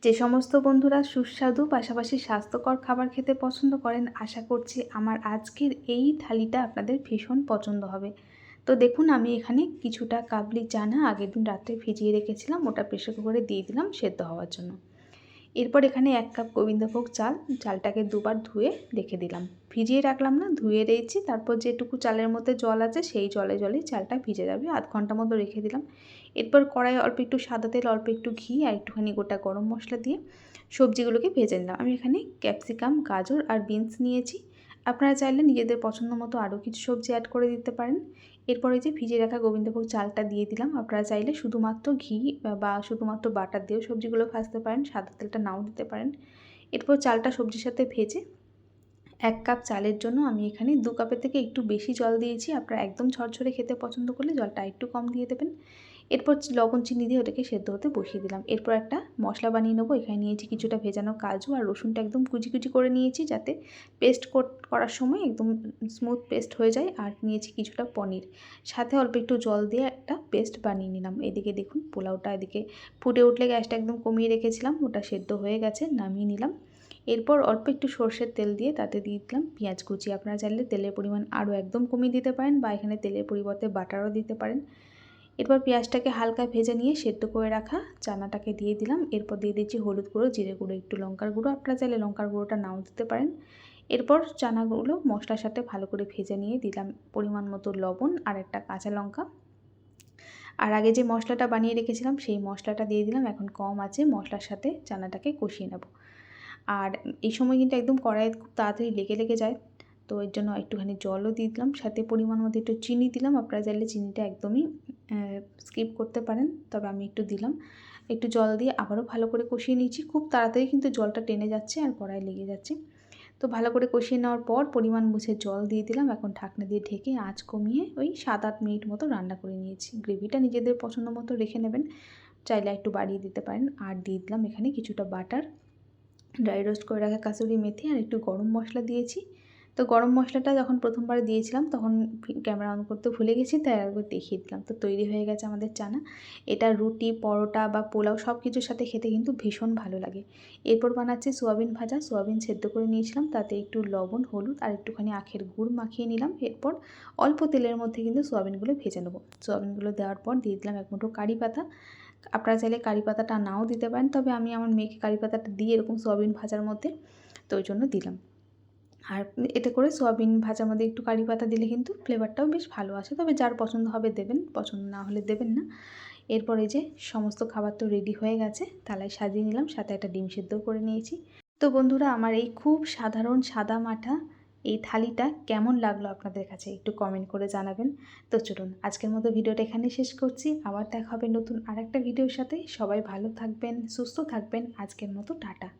যে সমস্ত বন্ধুরা সুস্বাদু পাশাপাশি স্বাস্থ্যকর খাবার খেতে পছন্দ করেন, আশা করছি আমার আজকের এই থালিটা আপনাদের ভীষণ পছন্দ হবে। তো দেখুন, আমি এখানে কিছুটা কাবলি চানা আগের দিন রাত্রে ভিজিয়ে রেখেছিলাম, ওটা প্রেসার কুকারে দিয়ে দিলাম সেদ্ধ হওয়ার জন্য। এরপর এখানে 1 কাপ গোবিন্দভোগ চাল, চালটাকে দুবার ধুয়ে রেখে দিলাম। ভিজিয়ে রাখলাম না, ধুয়ে রেখেছি। তারপর যেটুকু চালের মধ্যে জল আছে সেই জলেই চালটা ভিজে যাবে। আধ ঘন্টা মতো রেখে দিলাম। এরপর কড়াইয়ে অল্প একটু সাদা তেল, অল্প একটু ঘি আর একটুখানি গোটা গরম মশলা দিয়ে সবজিগুলোকে ভেজে নিলাম। আমি এখানে ক্যাপসিকাম, গাজর আর বিনস নিয়েছি। আপনারা চাইলে নিজেদের পছন্দ মতো আরও কিছু সবজি অ্যাড করে দিতে পারেন। এরপরে যে ভিজিয়ে রাখা গোবিন্দভোগ চালটা দিয়ে দিলাম। আপনারা চাইলে শুধুমাত্র ঘি বা শুধুমাত্র বাটার দিয়েও সবজিগুলো ভাজতে পারেন, সাদা তেলটা নাও দিতে পারেন। এরপর চালটা সবজির সাথে ভেজে 1 কাপ চালের জন্য আমি এখানে 2 কাপের থেকে একটু বেশি জল দিয়েছি। আপনারা একদম ঝরঝরে খেতে পছন্দ করলে জলটা একটু কম দিয়ে দেবেন। এরপর লবণ চিনি দিয়ে ওটাকে সেদ্ধ হতে বসিয়ে দিলাম। এরপর একটা মশলা বানিয়ে নেবো। এখানে নিয়েছি কিছুটা ভেজানো কাজু আর রসুনটা একদম কুচি কুচি করে নিয়েছি, যাতে পেস্ট করার সময় একদম স্মুথ পেস্ট হয়ে যায়। আর নিয়েছি কিছুটা পনির, সাথে অল্প একটু জল দিয়ে একটা পেস্ট বানিয়ে নিলাম। এদিকে দেখুন পোলাওটা এদিকে ফুটে উঠলে গ্যাসটা একদম কমিয়ে রেখেছিলাম, ওটা সেদ্ধ হয়ে গেছে, নামিয়ে নিলাম। এরপর অল্প একটু সর্ষের তেল দিয়ে তাতে দিয়ে দিলাম পেঁয়াজ কুচি। আপনারা চাইলে তেলের পরিমাণ আরও একদম কমিয়ে দিতে পারেন বা এখানে তেলের পরিবর্তে বাটারও দিতে পারেন। এরপর পেঁয়াজটাকে হালকা ভেজে নিয়ে সেদ্ধ করে রাখা চানাটাকে দিয়ে দিলাম। এরপর দিয়ে দিচ্ছি হলুদ গুঁড়ো, জিরে গুঁড়ো, একটু লঙ্কার গুঁড়ো। আপনারা চাইলে লঙ্কার গুঁড়োটা নাও দিতে পারেন। এরপর চানাগুলো মশলার সাথে ভালো করে ভেজে নিয়ে দিলাম পরিমাণ মতো লবণ আর একটা কাঁচা লঙ্কা। আর আগে যে মশলাটা বানিয়ে রেখেছিলাম সেই মশলাটা দিয়ে দিলাম। এখন কম আছে মশলার সাথে চানাটাকে কষিয়ে নেব। আর এই সময় কিন্তু একদম কড়াইয়ে খুব তাড়াতাড়ি লেগে যায়, তো এর জন্য একটুখানি জলও দিয়ে দিলাম, সাথে পরিমাণ মতো একটু চিনি দিলাম। আপনারা চাইলে চিনিটা একদমই স্কিপ করতে পারেন, তবে আমি একটু দিলাম। একটু জল দিয়ে আবারও ভালো করে কষিয়ে নিয়েছি। খুব তাড়াতাড়ি কিন্তু জলটা টেনে যাচ্ছে আর কড়াইয়ে লেগে যাচ্ছে। তো ভালো করে কষিয়ে নেওয়ার পর পরিমাণ বুঝে জল দিয়ে দিলাম। এখন ঢাকনা দিয়ে ঢেকে আঁচ কমিয়ে ওই 7-8 মিনিট মতো রান্না করে নিয়েছি। গ্রেভিটা নিজেদের পছন্দ মতো রেখে নেবেন, চাইলে একটু বাড়িয়ে দিতে পারেন। আর দিয়ে দিলাম এখানে কিছুটা বাটার, ড্রাই রোস্ট করে রাখা কাসুরি মেথি আর একটু গরম মশলা দিয়েছি। তো গরম মশলাটা যখন প্রথমবার দিয়েছিলাম তখন ক্যামেরা অন করতে ভুলে গেছি, তাই একবার দেখিয়ে দিলাম। তো তৈরি হয়ে গেছে আমাদের চানা। এটা রুটি, পরোটা বা পোলাও সব কিছুর সাথে খেতে কিন্তু ভীষণ ভালো লাগে। এরপর বানাচ্ছি সোয়াবিন ভাজা। সোয়াবিন সেদ্ধ করে নিয়েছিলাম, তাতে একটু লবণ, হলুদ আর একটুখানি আখের গুড় মাখিয়ে নিলাম। এরপর অল্প তেলের মধ্যে কিন্তু সোয়াবিনগুলো ভেজে নেবো। সোয়াবিনগুলো দেওয়ার পর দিয়ে দিলাম 1 মুঠো কারি পাতা। আপনারা চাইলে কারি পাতাটা নাও দিতে পারেন, তবে আমি আমার মেয়েকে কারি পাতাটা দিই এরকম সোয়াবিন ভাজার মধ্যে, তো ওই জন্য দিলাম। আর এতে করে সোয়াবিন ভাজার মধ্যে একটু কারি পাতা দিলে কিন্তু ফ্লেভারটাও বেশ ভালো আসে, তবে যার পছন্দ হবে দেবেন, পছন্দ না হলে দেবেন না। এরপর এই যে সমস্ত খাবার তো রেডি হয়ে গেছে, থালায় সাজিয়ে নিলাম, সাথে একটা ডিম সেদ্ধও করে নিয়েছি। তো বন্ধুরা, আমার এই খুব সাধারণ সাদা মাঠা এই থালিটা কেমন লাগলো আপনাদের কাছে একটু কমেন্ট করে জানাবেন। তো চলুন আজকের মতো ভিডিওটা এখানে শেষ করছি। আবার দেখা হবে নতুন আরেকটা ভিডিওর সাথে। সবাই ভালো থাকবেন, সুস্থ থাকবেন। আজকের মতো টাটা।